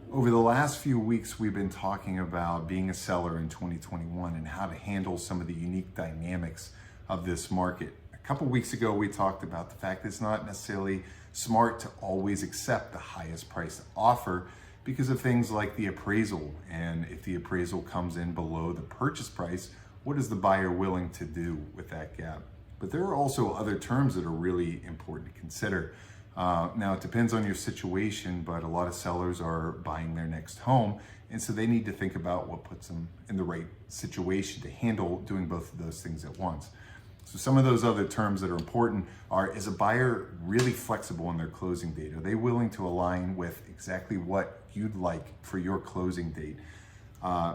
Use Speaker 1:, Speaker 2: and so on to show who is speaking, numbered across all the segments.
Speaker 1: Over the last few weeks, we've been talking about being a seller in 2021 and how to handle some of the unique dynamics of this market. A couple weeks ago, we talked about the fact that it's not necessarily smart to always accept the highest price offer because of things like the appraisal. And if the appraisal comes in below the purchase price, what is the buyer willing to do with that gap? But there are also other terms that are really important to consider. Now, it depends on your situation, but a lot of sellers are buying their next home, and so they need to think about what puts them in the right situation to handle doing both of those things at once. So some of those other terms that are important are, is a buyer really flexible in their closing date? Are they willing to align with exactly what you'd like for your closing date?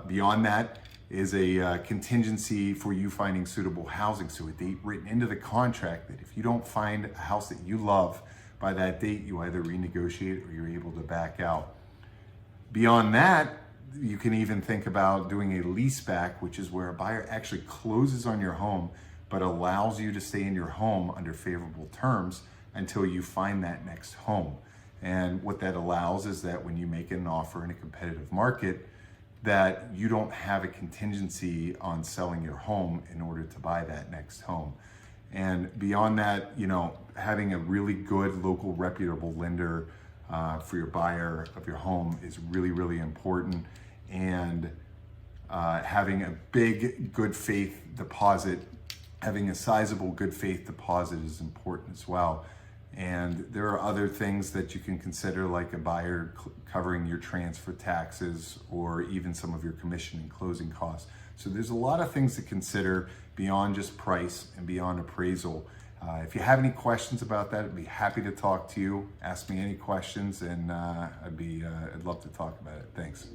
Speaker 1: Beyond that is a contingency for you finding suitable housing. So a date written into the contract that if you don't find a house that you love by that date, you either renegotiate or you're able to back out. Beyond that, you can even think about doing a lease back, which is where a buyer actually closes on your home, but allows you to stay in your home under favorable terms until you find that next home. And what that allows is that when you make an offer in a competitive market, that you don't have a contingency on selling your home in order to buy that next home. And beyond that, having a really good local reputable lender for your buyer of your home is really, really important. And having a big good faith deposit, having a sizable good faith deposit is important as well. And there are other things that you can consider, like a buyer covering your transfer taxes or even some of your commission and closing costs. So there's a lot of things to consider beyond just price and beyond appraisal. If you have any questions about that, I'd be happy to talk to you. Ask me any questions, and I'd love to talk about it. Thanks.